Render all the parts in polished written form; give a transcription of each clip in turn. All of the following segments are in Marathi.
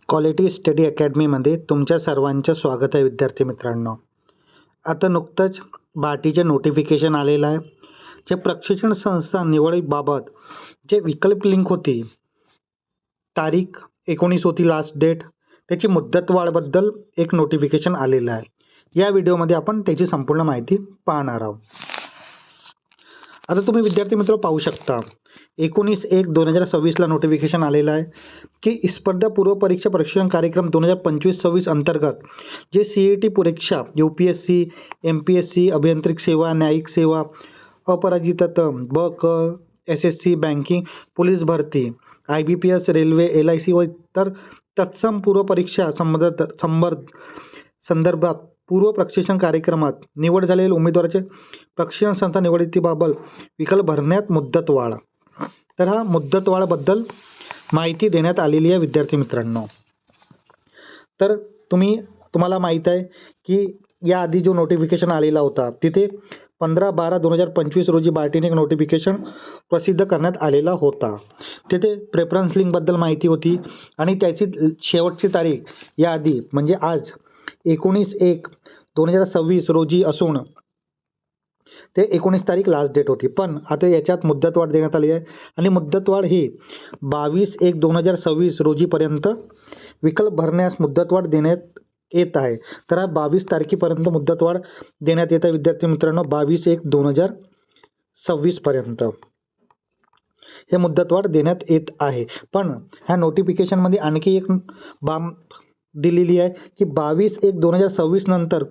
क्वालिटी स्टडी अकॅडमीमध्ये तुमच्या सर्वांचं स्वागत आहे विद्यार्थी मित्रांनो. आता नुकतंच बार्टीचे नोटिफिकेशन आलेलं आहे. जे प्रशिक्षण संस्था निवडीबाबत जे विकल्प लिंक होती, तारीख 19 होती लास्ट डेट, त्याची मुदतवाढबद्दल एक नोटिफिकेशन आलेलं आहे. या व्हिडिओमध्ये आपण त्याची संपूर्ण माहिती पाहणार आहोत. आता तुम्ही विद्यार्थी मित्र पाहू शकता 19/1/2026 नोटिफिकेशन आलेलं आहे की स्पर्धा पूर्व परीक्षा प्रशिक्षण कार्यक्रम 2025-26 अंतर्गत जे CET परीक्षा UPSC, MPSC, अभियांत्रिक सेवा, न्यायिक सेवा, अपराजितता, BK, SSC, बँकिंग, पोलीस भरती, IBPS, रेल्वे, LIC व इतर तत्सम पूर्व परीक्षा संदर्भात पूर्व प्रशिक्षण कार्यक्रमात निवड झालेल्या उमेदवाराचे प्रशिक्षण संस्था निवडीबाबत विकल्प भरण्यात मुदतवाढ. तर हा मुदतवाढबद्दल माहिती देण्यात आलेली आहे विद्यार्थी मित्रांनो. तर तुम्हाला माहीत आहे की याआधी जो नोटिफिकेशन आलेला होता तिथे 15/12/2025 रोजी बार्टीने एक नोटिफिकेशन प्रसिद्ध करण्यात आलेला होता. तिथे प्रेफरन्स लिंकबद्दल माहिती होती आणि त्याची शेवटची तारीख याआधी म्हणजे आज 19/1/2026 रोजी असून ते 19 तारीख लास्ट डेट होती. पण आता याच्यात मुदतवाढ देण्यात आली आहे आणि मुदतवाढ ही 22/1/2026 रोजीपर्यंत विकल्प भरण्यास मुदतवाढ देण्यात येत आहे. तर हा 22 तारखेपर्यंत मुदतवाढ देण्यात येत आहे विद्यार्थी मित्रांनो. 22/1/2026 पर्यंत हे मुदतवाढ देण्यात येत आहे. पण ह्या नोटिफिकेशनमध्ये आणखी एक बाब दिलेली आहे की 22/1/2026 नंतर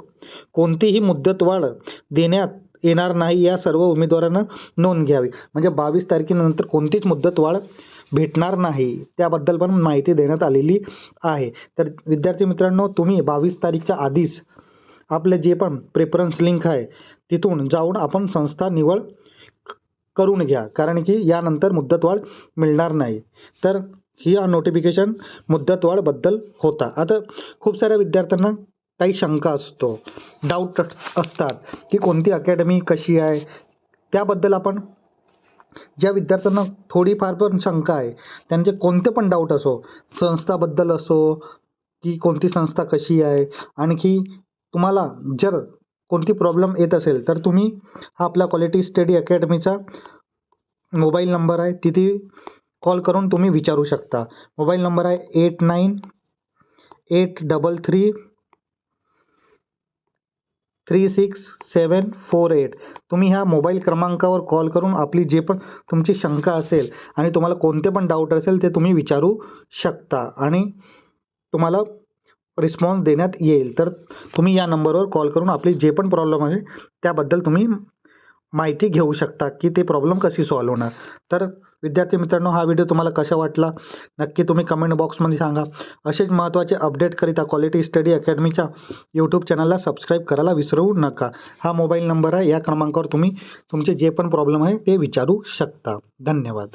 कोणतीही मुदतवाढ देण्यात येणार नाही. या सर्व उमेदवारांना नोंद घ्यावी. म्हणजे 22 तारखेनंतर कोणतीच मुदतवाढ भेटणार नाही. त्याबद्दल पण माहिती देण्यात आलेली आहे. तर विद्यार्थी मित्रांनो, तुम्ही 22 तारीखच्या आधीच आपले जे पण प्रेफरन्स लिंक आहे तिथून जाऊन आपण संस्था निवड करून घ्या, कारण की यानंतर मुदतवाढ मिळणार नाही. तर ही नोटिफिकेशन मुदतवाढबद्दल होता. आता खूप साऱ्या विद्यार्थ्यांना काही शंका असतो, डाऊट असतात की कोणती अकॅडमी कशी आहे. त्याबद्दल आपण ज्या विद्यार्थ्यांना थोडीफार पण शंका आहे, त्यांचे कोणते पण डाऊट असो, संस्थाबद्दल असो की कोणती संस्था कशी आहे, आणखी तुम्हाला जर कोणती प्रॉब्लेम येत असेल तर तुम्ही हा आपला क्वालिटी स्टडी अकॅडमीचा मोबाईल नंबर आहे, तिथे कॉल करून तुम्ही विचारू शकता. मोबाईल नंबर आहे 8983336748. तुम्ही ह्या मोबाईल क्रमांकावर कॉल करून आपली जे पण तुमची शंका असेल आणि तुम्हाला कोणते पण डाऊट असेल ते तुम्ही विचारू शकता आणि तुम्हाला रिस्पॉन्स देण्यात येईल. तर तुम्ही या नंबरवर कॉल करून आपली जे पण प्रॉब्लेम आहे त्याबद्दल तुम्ही माहिती घेऊ शकता की ते प्रॉब्लेम कशी सॉल्व्ह होणार. तर विद्यार्थी मित्रांनो, हा व्हिडिओ तुम्हाला कसा वाटला नक्की तुम्ही कमेंट बॉक्समध्ये सांगा. असेच महत्त्वाचे अपडेटकरिता क्वालिटी स्टडी अकॅडमीच्या यूट्यूब चॅनलला सबस्क्राईब करायला विसरू नका. हा मोबाईल नंबर आहे, या क्रमांकावर तुम्ही तुमचे जे पण प्रॉब्लेम आहे ते विचारू शकता. धन्यवाद.